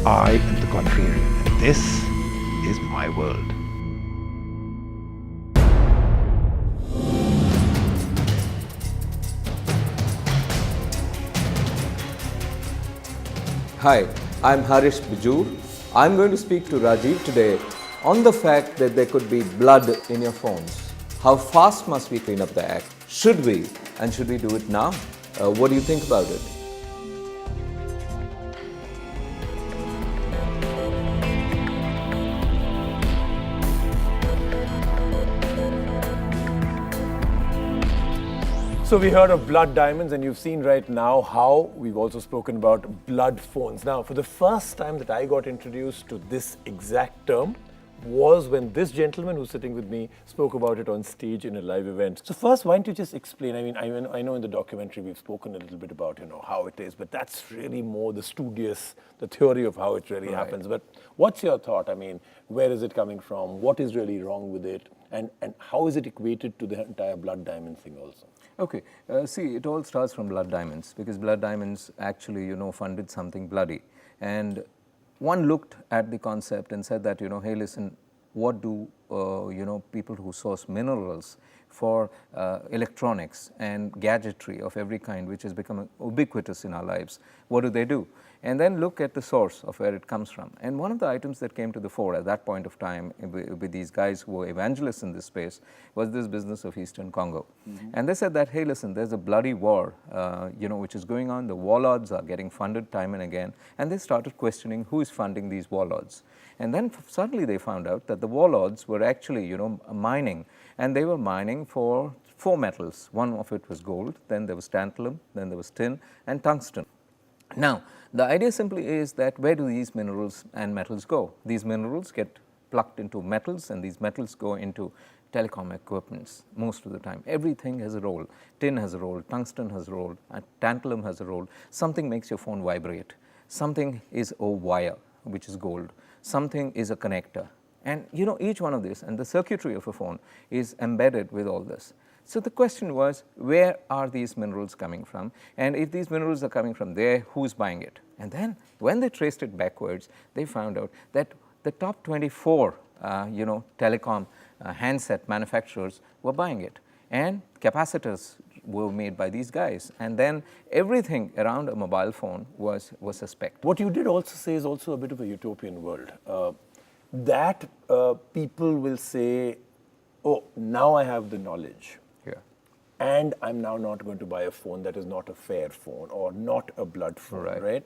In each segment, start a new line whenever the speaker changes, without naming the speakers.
I am the contrarian, and this is my world.
Hi, I'm Harish Bijur. I'm going to speak to Rajiv today on the fact that there could be blood in your phones. How fast must we clean up the act? Should we? And should we do it now? What do you think about it?
So we heard of blood diamonds, and you've seen right now how we've also spoken about blood phones. Now, for the first time that I got introduced to this exact term was when this gentleman who's sitting with me spoke about it on stage in a live event. So first, why don't you just explain? I know in the documentary we've spoken a little bit about how it is, but that's really more the studious, the theory of how it really happens. But what's your thought? I mean, where is it coming from? What is really wrong with it? And how is it equated to the entire blood diamond thing also?
Okay, see, it all starts from blood diamonds, because blood diamonds actually, funded something bloody. And one looked at the concept and said that, hey, listen, what do, people who source minerals for electronics and gadgetry of every kind, which has become ubiquitous in our lives, what do? And then look at the source of where it comes from. And one of the items that came to the fore at that point of time with these guys who were evangelists in this space was this business of Eastern Congo. And they said that, hey, listen, there's a bloody war, which is going on. The warlords are getting funded time and again. And they started questioning who is funding these warlords. And then suddenly they found out that the warlords were actually, mining. And they were mining for 4 metals. One of it was gold, then there was tantalum, then there was tin, and tungsten. Now, the idea simply is that where do these minerals and metals go? These minerals get plucked into metals, and these metals go into telecom equipments most of the time. Everything has a role. Tin has a role, tungsten has a role, and tantalum has a role. Something makes your phone vibrate. Something is a wire, which is gold. Something is a connector. And each one of these, and the circuitry of a phone is embedded with all this. So the question was, where are these minerals coming from? And if these minerals are coming from there, who's buying it? And then when they traced it backwards, they found out that the top 24, telecom handset manufacturers were buying it. And capacitors were made by these guys. And then everything around a mobile phone was suspect.
What you did also say is also a bit of a utopian world. That people will say, oh, now I have the knowledge. And I'm now not going to buy a phone that is not a fair phone or not a blood phone, right?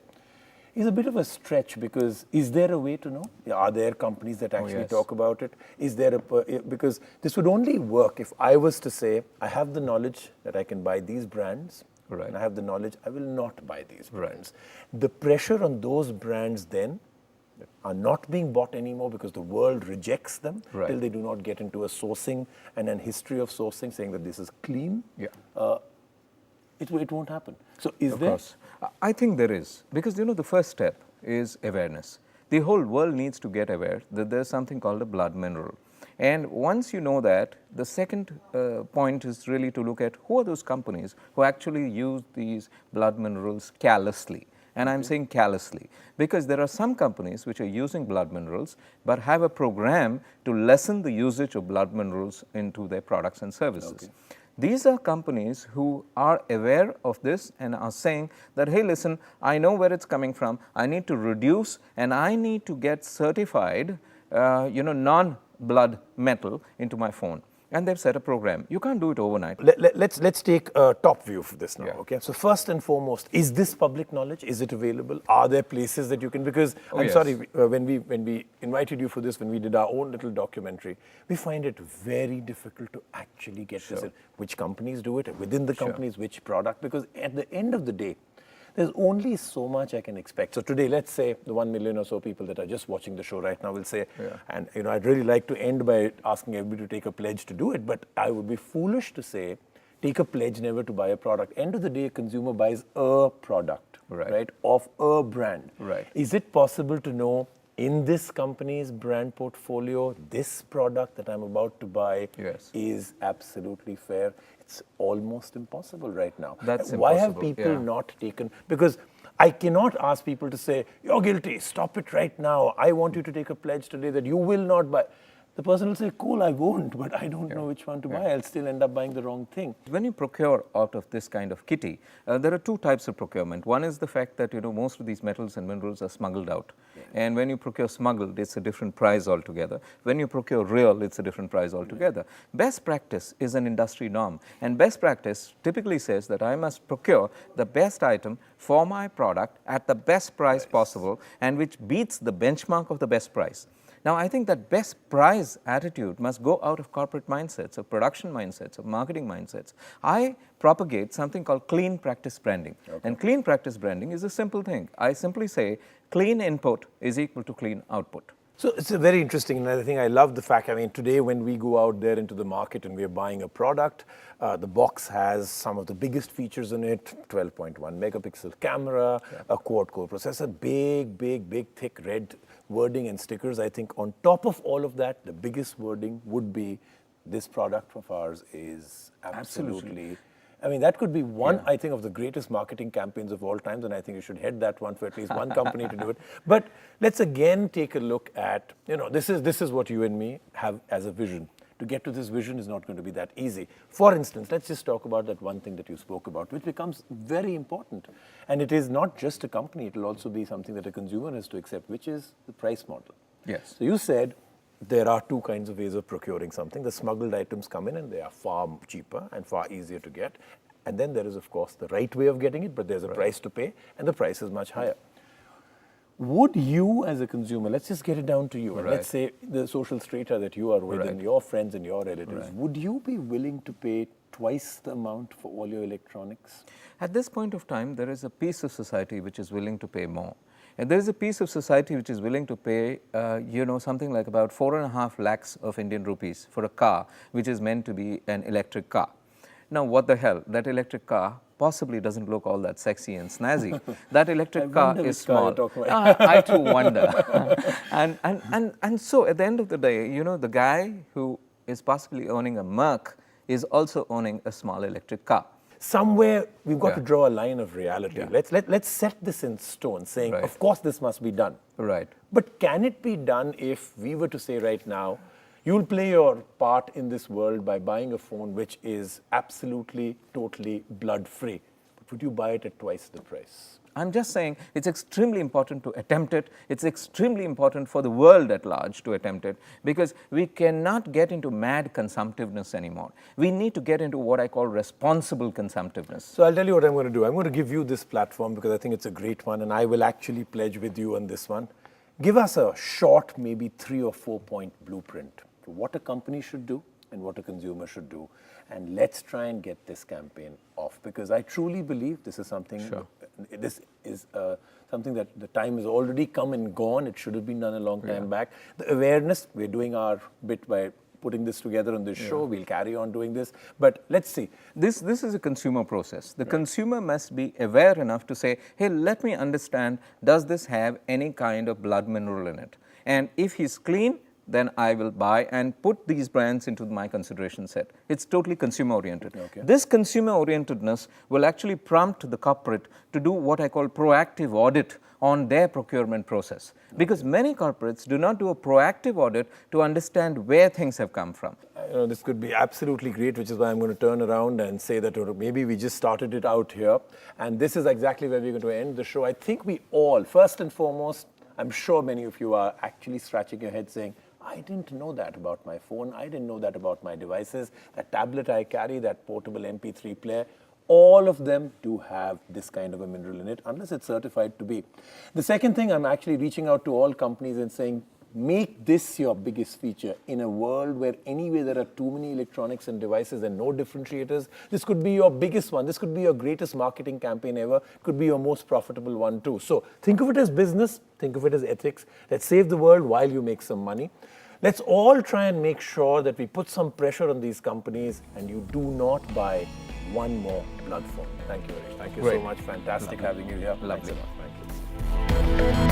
It's a bit of a stretch, because is there a way to know? Are there companies that actually talk about it? Is there because this would only work if I was to say, I have the knowledge that I can buy these brands, and I have the knowledge I will not buy these brands. The pressure on those brands then are not being bought anymore because the world rejects them till they do not get into a sourcing and a history of sourcing saying that this is clean. It won't happen. So is there?
Of course. I think there is, because the first step is awareness. The whole world needs to get aware that there's something called a blood mineral. And once you know that, the second point is really to look at who are those companies who actually use these blood minerals callously. And I'm saying callously, because there are some companies which are using blood minerals but have a program to lessen the usage of blood minerals into their products and services. These are companies who are aware of this and are saying that, hey, listen, I know where it's coming from. I need to reduce, and I need to get certified, non-blood metal into my phone. And they've set a program. You can't do it overnight.
Let's take a top view of this now. Okay. So first and foremost, is this public knowledge? Is it available? Are there places that you can? Because sorry, when we invited you for this, when we did our own little documentary, we find it very difficult to actually get this in. Which companies do it? Within the companies, which product? Because at the end of the day, there's only so much I can expect. So today, let's say the 1 million or so people that are just watching the show right now will say, and I'd really like to end by asking everybody to take a pledge to do it, but I would be foolish to say, take a pledge never to buy a product. End of the day, a consumer buys a product, right, of a brand. Is it possible to know in this company's brand portfolio, this product that I'm about to buy is absolutely fair? It's almost impossible right now.
That's
Why
impossible.
have people not taken? Because I cannot ask people to say, you're guilty, stop it right now. I want you to take a pledge today that you will not buy. The person will say, cool, I won't, but I don't know which one to buy. I'll still end up buying the wrong thing.
When you procure out of this kind of kitty, there are two types of procurement. One is the fact that most of these metals and minerals are smuggled out. And when you procure smuggled, it's a different price altogether. When you procure real, it's a different price altogether. Best practice is an industry norm. And best practice typically says that I must procure the best item for my product at the best price possible, and which beats the benchmark of the best price. Now, I think that best price attitude must go out of corporate mindsets, of production mindsets, of marketing mindsets. I propagate something called clean practice branding. And clean practice branding is a simple thing. I simply say clean input is equal to clean output.
So it's a very interesting, and I think I love the fact, I mean, today when we go out there into the market and we're buying a product, the box has some of the biggest features in it, 12.1 megapixel camera, a quad-core processor, big, thick red wording and stickers. I think on top of all of that, the biggest wording would be, this product of ours is absolutely. I mean, that could be one, I think, of the greatest marketing campaigns of all times, and I think you should head that one for at least one company to do it. But let's again take a look at, this is what you and me have as a vision. To get to this vision is not going to be that easy. For instance, let's just talk about that one thing that you spoke about, which becomes very important. And it is not just a company, it will also be something that a consumer has to accept, which is the price model.
Yes.
So you said there are two kinds of ways of procuring something. The smuggled items come in and they are far cheaper and far easier to get. And then there is, of course, the right way of getting it, but there's a price to pay, and the price is much higher. Would you, as a consumer, let's just get it down to you, and let's say the social strata that you are with and your friends and your relatives, would you be willing to pay twice the amount for all your electronics?
At this point of time, there is a piece of society which is willing to pay more. And there is a piece of society which is willing to pay, something like about 4.5 lakhs of Indian rupees for a car which is meant to be an electric car. Now, what the hell? That electric car possibly doesn't look all that sexy and snazzy. That electric car is small. I too wonder. and so at the end of the day, the guy who is possibly owning a Merc is also owning a small electric car.
Somewhere we've got to draw a line of reality. Let's set this in stone, saying, of course, this must be done.
Right.
But can it be done if we were to say right now, you'll play your part in this world by buying a phone which is absolutely, totally blood-free. But would you buy it at twice the price?
I'm just saying it's extremely important to attempt it. It's extremely important for the world at large to attempt it, because we cannot get into mad consumptiveness anymore. We need to get into what I call responsible consumptiveness.
So I'll tell you what I'm going to do. I'm going to give you this platform because I think it's a great one, and I will actually pledge with you on this one. Give us a short, maybe 3 or 4 point blueprint for what a company should do and what a consumer should do. And let's try and get this campaign off, because I truly believe this is something, this is something that the time has already come and gone. It should have been done a long time back. The awareness, we're doing our bit by putting this together on this show. We'll carry on doing this. But let's see.
This is a consumer process. The consumer must be aware enough to say, hey, let me understand, does this have any kind of blood mineral in it? And if he's clean, then I will buy and put these brands into my consideration set. It's totally consumer oriented. This consumer orientedness will actually prompt the corporate to do what I call proactive audit on their procurement process. Because many corporates do not do a proactive audit to understand where things have come from.
This could be absolutely great, which is why I'm going to turn around and say that maybe we just started it out here. And this is exactly where we're going to end the show. I think we all, first and foremost, I'm sure many of you are actually scratching your head saying, I didn't know that about my phone. I didn't know that about my devices. That tablet I carry, that portable MP3 player, all of them do have this kind of a mineral in it, unless it's certified to be. The second thing, I'm actually reaching out to all companies and saying, make this your biggest feature. In a world where anyway there are too many electronics and devices and no differentiators, this could be your biggest one. This could be your greatest marketing campaign ever. It could be your most profitable one too. So think of it as business. Think of it as ethics. Let's save the world while you make some money. Let's all try and make sure that we put some pressure on these companies and you do not buy one more blood phone. Thank you, Harish. Thank you so much. Fantastic having you here.
Lovely.
Thank you.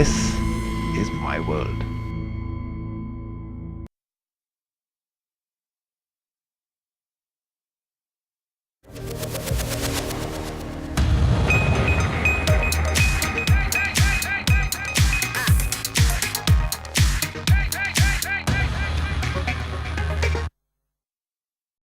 this